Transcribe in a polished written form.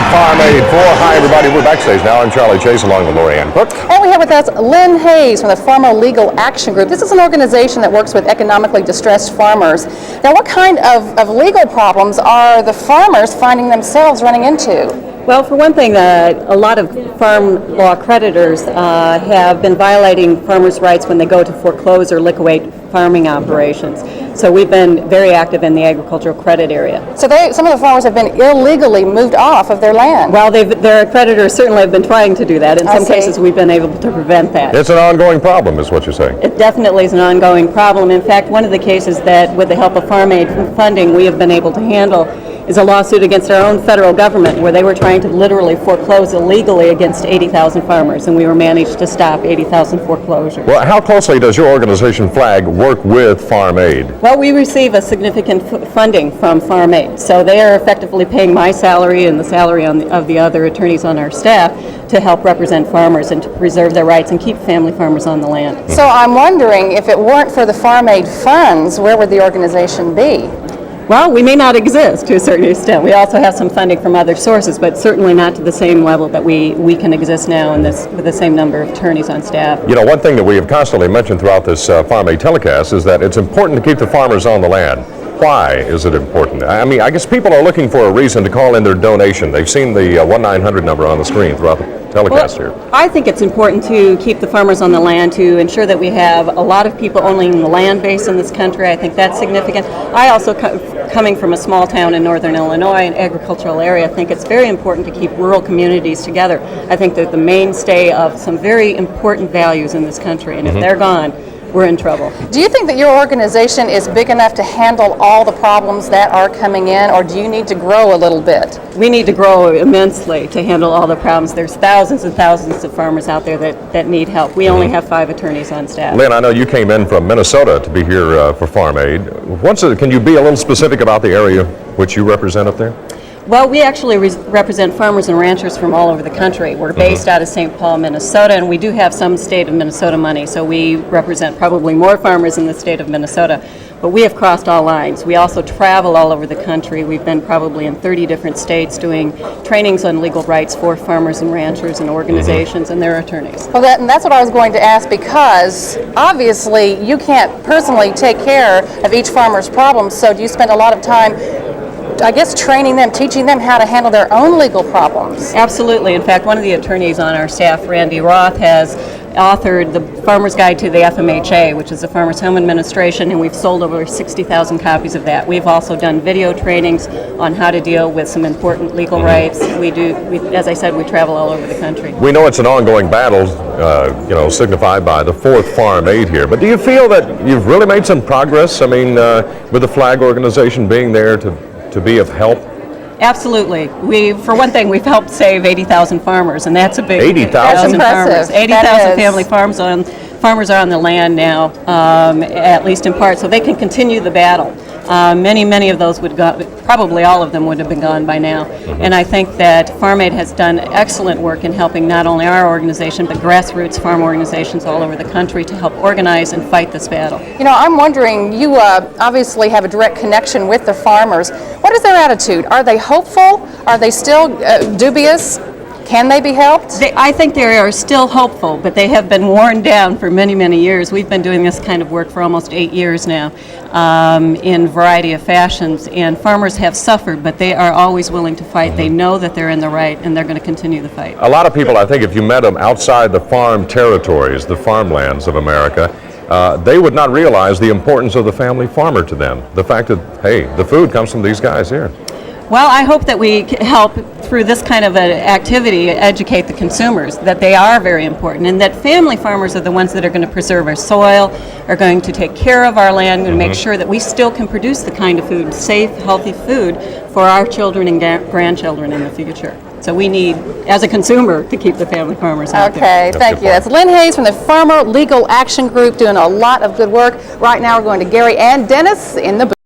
Farm Aid 4. Hi, everybody. We're backstage now. I'm Charlie Chase along with Lori Ann Cook. And we have with us Lynn Hayes from the Farmer Legal Action Group. This is an organization that works with economically distressed farmers. Now, what kind of legal problems are the farmers finding themselves running into? Well, for one thing, a lot of farm law creditors have been violating farmers' rights when they go to foreclose or liquidate farming operations. So we've been very active in the agricultural credit area. So some of the farmers have been illegally moved off of their land. Well, their creditors certainly have been trying to do that. In some cases, we've been able to prevent that. It's an ongoing problem, is what you're saying. It definitely is an ongoing problem. In fact, one of the cases that, with the help of Farm Aid funding, we have been able to handle is a lawsuit against our own federal government where they were trying to literally foreclose illegally against 80,000 farmers, and we were managed to stop 80,000 foreclosures. Well, how closely does your organization, FLAG, work with Farm Aid? Well, we receive a significant funding from Farm Aid, so they are effectively paying my salary and the salary of the other attorneys on our staff to help represent farmers and to preserve their rights and keep family farmers on the land. So I'm wondering, if it weren't for the Farm Aid funds, where would the organization be? Well, we may not exist to a certain extent. We also have some funding from other sources, but certainly not to the same level that we can exist now with the same number of attorneys on staff. You know, one thing that we have constantly mentioned throughout this Farm Aid telecast is that it's important to keep the farmers on the land. Why is it important? I mean, I guess people are looking for a reason to call in their donation. They've seen the 1-900 number on the screen throughout the telecast here. I think it's important to keep the farmers on the land, to ensure that we have a lot of people owning the land base in this country. I think that's significant. I also, coming from a small town in northern Illinois, an agricultural area, I think it's very important to keep rural communities together. I think they're the mainstay of some very important values in this country, and if they're gone, we're in trouble. Do you think that your organization is big enough to handle all the problems that are coming in, or do you need to grow a little bit? We need to grow immensely to handle all the problems. There's thousands and thousands of farmers out there that need help. We only have 5 attorneys on staff. Lynn, I know you came in from Minnesota to be here for Farm Aid. Can you be a little specific about the area which you represent up there? Well, we actually represent farmers and ranchers from all over the country. We're based out of St. Paul, Minnesota, and we do have some state of Minnesota money, so we represent probably more farmers in the state of Minnesota. But we have crossed all lines. We also travel all over the country. We've been probably in 30 different states doing trainings on legal rights for farmers and ranchers and organizations and their attorneys. Well, that's what I was going to ask, because obviously you can't personally take care of each farmer's problems, so do you spend a lot of time, I guess, training them, teaching them how to handle their own legal problems? Absolutely. In fact, one of the attorneys on our staff, Randy Roth, has authored the Farmer's Guide to the FMHA, which is the Farmers Home Administration, and we've sold over 60,000 copies of that. We've also done video trainings on how to deal with some important legal rights. As I said, we travel all over the country. We know it's an ongoing battle, signified by the 4th Farm Aid here, but do you feel that you've really made some progress? I mean, with the FLAG organization being there to be of help? Absolutely. For one thing, we've helped save 80,000 farmers, and that's a big 80,000 farmers. 80,000 family farmers are on the land now, at least in part, so they can continue the battle. Many of those would go, probably all of them would have been gone by now. And I think that Farm Aid has done excellent work in helping not only our organization, but grassroots farm organizations all over the country to help organize and fight this battle. You know, I'm wondering, you obviously have a direct connection with the farmers. What is their attitude? Are they hopeful? Are they still dubious? Can they be helped? I think they are still hopeful, but they have been worn down for many years. We've been doing this kind of work for almost 8 years now, in a variety of fashions, and farmers have suffered, but they are always willing to fight. They know that they're in the right, and they're going to continue the fight. A lot of people, I think, if you met them outside the farm territories, the farmlands of America, they would not realize the importance of the family farmer to them. The fact that, hey, the food comes from these guys here. Well, I hope that we help, through this kind of an activity, educate the consumers that they are very important, and that family farmers are the ones that are going to preserve our soil, are going to take care of our land, and make sure that we still can produce the kind of food, safe, healthy food, for our children and grandchildren in the future. So we need, as a consumer, to keep the family farmers out there. Okay, thank you. That's Lynn Hayes from the Farmer Legal Action Group, doing a lot of good work. Right now we're going to Gary and Dennis in the booth.